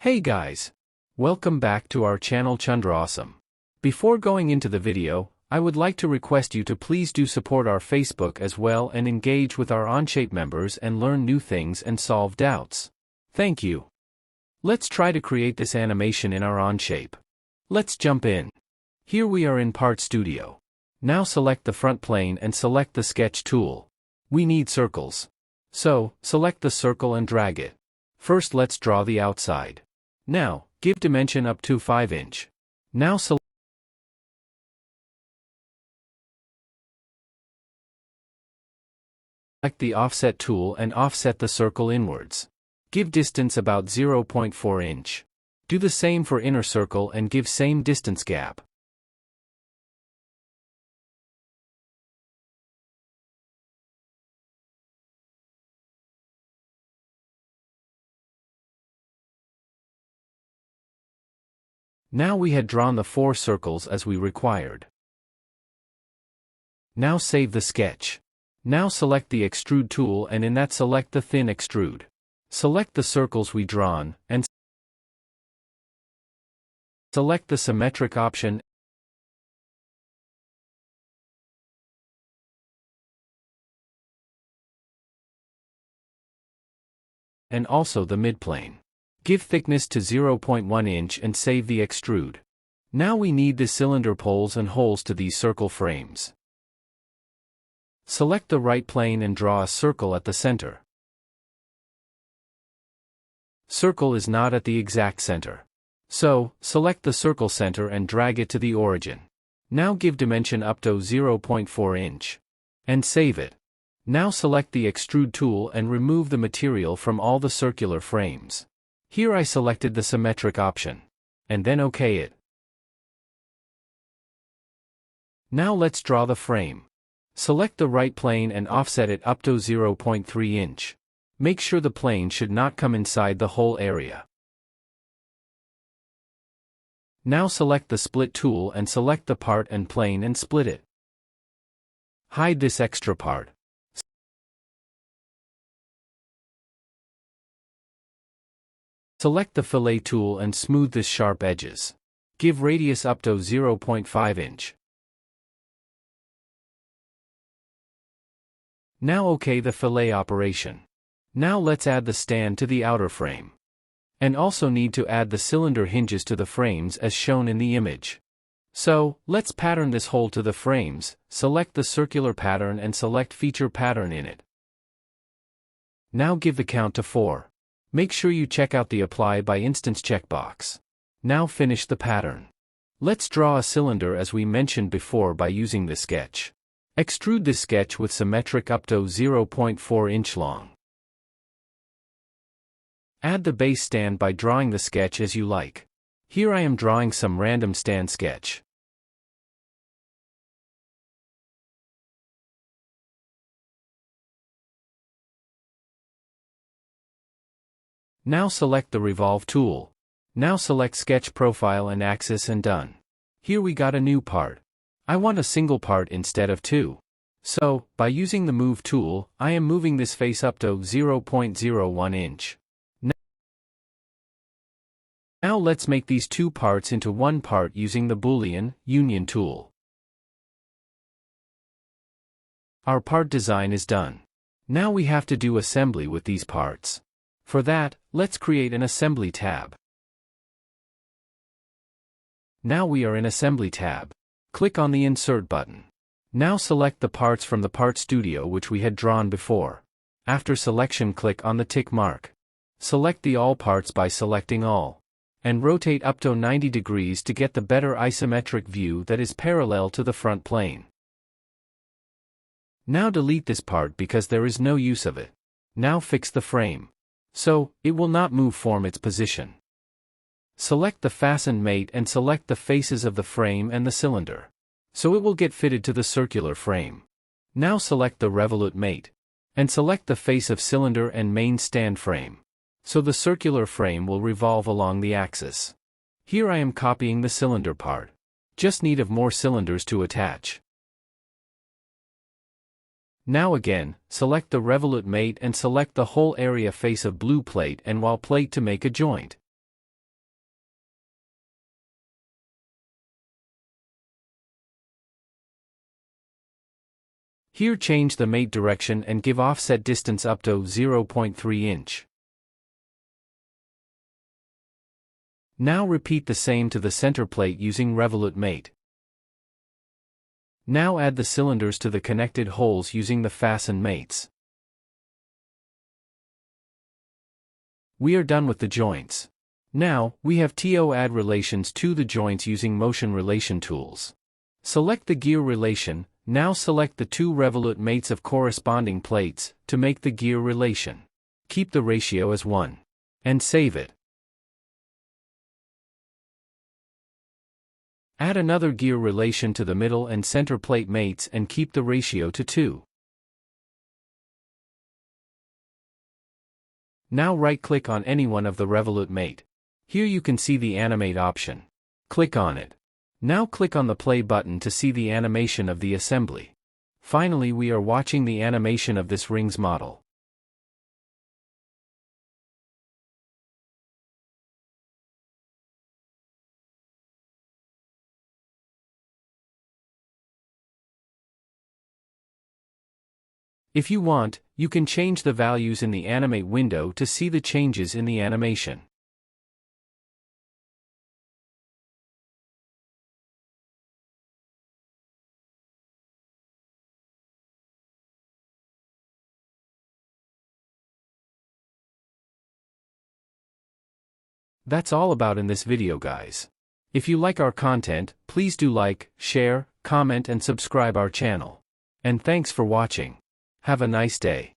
Hey guys! Welcome back to our channel ChandraAwesome. Before going into the video, I would like to request you to please do support our Facebook as well and engage with our Onshape members and learn new things and solve doubts. Thank you. Let's try to create this animation in our Onshape. Let's jump in. Here we are in Part Studio. Now select the front plane and select the sketch tool. We need circles. So, select the circle and drag it. First let's draw the outside. Now, give dimension up to 5 inch. Now select the offset tool and offset the circle inwards. Give distance about 0.4 inch. Do the same for inner circle and give same distance gap. Now we had drawn the 4 circles as we required. Now save the sketch. Now select the extrude tool and in that select the thin extrude. Select the circles we drawn and select the symmetric option and also the midplane. Give thickness to 0.1 inch and save the extrude. Now we need the cylinder poles and holes to these circle frames. Select the right plane and draw a circle at the center. Circle is not at the exact center. So, select the circle center and drag it to the origin. Now give dimension up to 0.4 inch. And save it. Now select the extrude tool and remove the material from all the circular frames. Here I selected the symmetric option. And then OK it. Now let's draw the frame. Select the right plane and offset it up to 0.3 inch. Make sure the plane should not come inside the whole area. Now select the split tool and select the part and plane and split it. Hide this extra part. Select the fillet tool and smooth this sharp edges. Give radius up to 0.5 inch. Now OK the fillet operation. Now let's add the stand to the outer frame. And also need to add the cylinder hinges to the frames as shown in the image. So, let's pattern this hole to the frames, select the circular pattern and select feature pattern in it. Now give the count to 4. Make sure you check out the Apply by Instance checkbox. Now finish the pattern. Let's draw a cylinder as we mentioned before by using the sketch. Extrude this sketch with symmetric up to 0.4 inch long. Add the base stand by drawing the sketch as you like. Here I am drawing some random stand sketch. Now select the Revolve tool. Now select Sketch Profile and Axis and done. Here we got a new part. I want a single part instead of 2. So, by using the Move tool, I am moving this face up to 0.01 inch. Now let's make these 2 parts into one part using the Boolean Union tool. Our part design is done. Now we have to do assembly with these parts. For that, let's create an Assembly tab. Now we are in Assembly tab. Click on the Insert button. Now select the parts from the Part Studio which we had drawn before. After selection click on the tick mark. Select the All parts by selecting All. And rotate up to 90 degrees to get the better isometric view that is parallel to the front plane. Now delete this part because there is no use of it. Now fix the frame. So, it will not move from its position. Select the Fasten mate and select the faces of the frame and the cylinder. So it will get fitted to the circular frame. Now select the Revolute mate. And select the face of cylinder and main stand frame. So the circular frame will revolve along the axis. Here I am copying the cylinder part. Just need of more cylinders to attach. Now again, select the Revolute mate and select the whole area face of blue plate and wall plate to make a joint. Here change the mate direction and give offset distance up to 0.3 inch. Now repeat the same to the center plate using Revolute Mate. Now add the cylinders to the connected holes using the Fasten Mates. We are done with the joints. Now, we have to add relations to the joints using Motion Relation tools. Select the gear relation, now select the two Revolute Mates of corresponding plates, to make the gear relation. Keep the ratio as 1. And save it. Add another gear relation to the middle and center plate mates and keep the ratio to 2. Now right-click on any one of the Revolute Mate. Here you can see the Animate option. Click on it. Now click on the Play button to see the animation of the assembly. Finally, we are watching the animation of this rings model. If you want, you can change the values in the Animate window to see the changes in the animation. That's all about in this video, guys. If you like our content, please do like, share, comment and subscribe our channel. And thanks for watching. Have a nice day.